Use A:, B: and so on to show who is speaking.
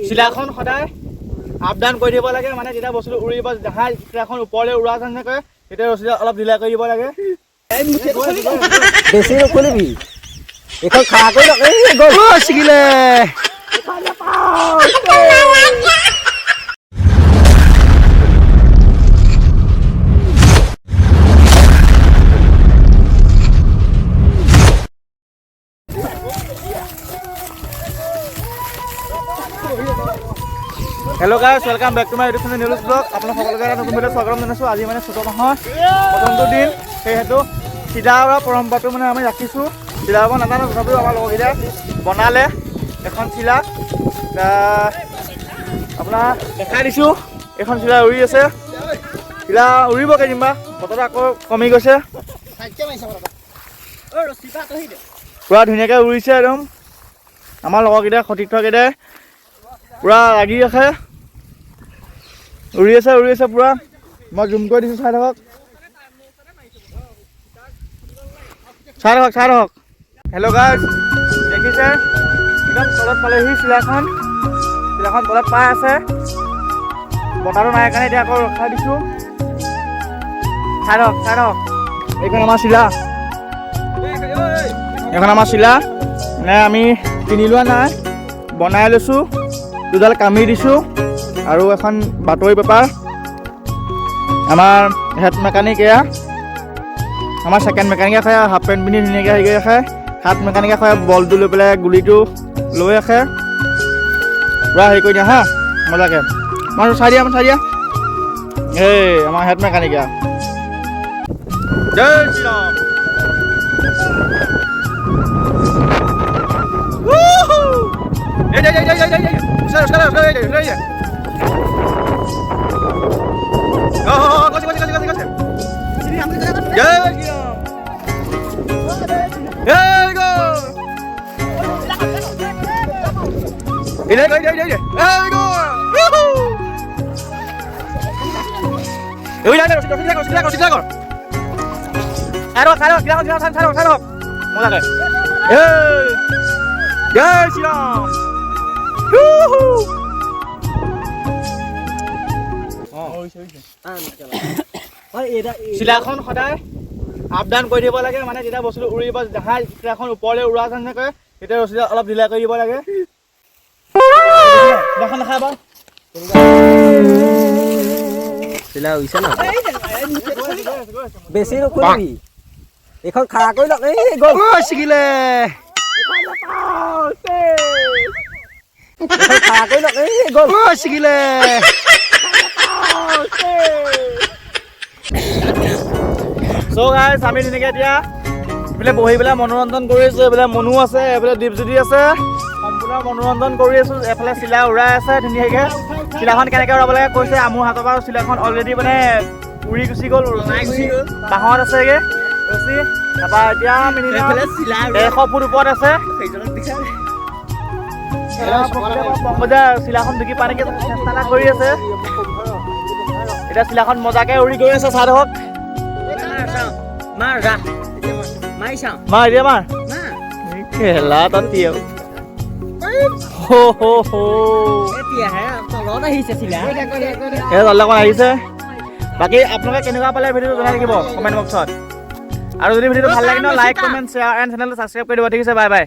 A: চিলাখন সদায় আপডাউন কৰি দিব লাগে, মানে যেতিয়া বস্তুটো উৰিব দেখা চিলাখন ওপৰলৈ উৰা যেন কৰে তেতিয়া ৰছীডাল অলপ ঢিলা কৰি দিব লাগে।
B: বেছি নকৰিবি এইখন খাৰা কৰি
A: ছিগিলে। Hello' guys, welcome back to my YouTube channel news blog. আপোনালোক সকলোকে এটা নতুন ভিডিঅ' স্বাগতম জনাইছোঁ। আজি মানে চ'ত মাহৰ প্ৰথমটো দিন, সেইহেতু চিলা উৰা পৰম্পৰাটো মানে আমি ৰাখিছোঁ। চিলা উৰাব নাজানো, তথাপিও আমাৰ লগৰকেইটাই বনালে এখন চিলা। আপোনাৰ দেখাই দিছোঁ, এইখন চিলা উৰি আছে। চিলা উৰিব কেইদিনমান, বতৰটো আকৌ কমি গৈছে। পূৰা ধুনীয়াকৈ উৰিছে একদম। আমাৰ লগৰকেইটাই সতীৰ্থকেইটাই পূৰা লাগি আছে, উৰি আছে পূৰা। মই জুম কৰি দিছোঁ, চাই থাকক। হেল্ল' গাইছ, দেখিছে একদম তলত পালেহি চিলাখন তলত পাই আছে। বতাহটো নাই কাৰণে এতিয়া আকৌ ৰখাই দিছোঁ। চাই থাকক। এইখন আমাৰ চিলা মানে আমি কিনি লোৱা নাই, বনাই লৈছোঁ। দুডাল কামি দিছোঁ আৰু এখন বাতৰি পেপাৰ। আমাৰ হেড মেকানিক এয়া, আমাৰ ছেকেণ্ড মেকানিকে খায় হাফ পেণ্ট পিন্ধি ধুনীয়াকৈ হেৰি কৰি ৰাখে। হাত মেকানিকে খায় বলটো লৈ পেলাই গুলিটো লৈ ৰাখে। পূৰা হেৰি কৰি দিয়া হা, মজাকৈ। মই চাই দিয়া এই আমাৰ হেড মেকানিকে। জয় শ্ৰীৰাম। চিলাখন সদায় আপডাউন কৰি দিব লাগে, মানে যেতিয়া বস্তুটো উৰিব দেখা চিলাখন ওপৰলৈ উৰা যেন কৰে তেতিয়া ৰছীডাল অলপ ঢিলা কৰি দিব লাগে। দেখাই বাৰু
B: চিলা উৰিছে ন, বেছি নকৰিবি এইখন খাৰা কৰি
A: ছিগিলে। ছিগিলে। চ' গাইছ, আমি ধুনীয়াকৈ এতিয়া এইফালে বহি পেলাই মনোৰঞ্জন কৰি আছোঁ। এইফালে মনো আছে, এইফালে দীপজ্যোতি আছে, সম্পূৰ্ণ মনোৰঞ্জন কৰি আছোঁ। এফালে চিলা উৰাই আছে ধুনীয়াকৈ। চিলাখন কেনেকৈ উৰাব লাগে কৈছে। মোৰ হাতৰ পৰা চিলাখন অলৰেডি মানে উৰি গুচি গ'ল, বাঁহত আছেগৈ ৰছী। তাৰপৰা এতিয়া মিনিমাম 150 ফুট ওপৰত আছে। চিলাখন ঢুকি পাই নেকি চেষ্টা এটা কৰি আছে। এতিয়া চিলাখন মজাকৈ উৰি গৈ আছে, চাই থাকক। আহিছে। বাকী আপোনালোকে কেনেকুৱা পালে ভিডিঅ'টো জনাই থাকিব কমেণ্ট বক্সত। আৰু যদি ভিডিঅ'টো ভাল লাগে ন, লাইক, কমেণ্ট, শ্বেয়াৰ এণ্ড চেনেলটো ছাবস্ক্ৰাইব কৰি দিব। ঠিক আছে, বাই বাই।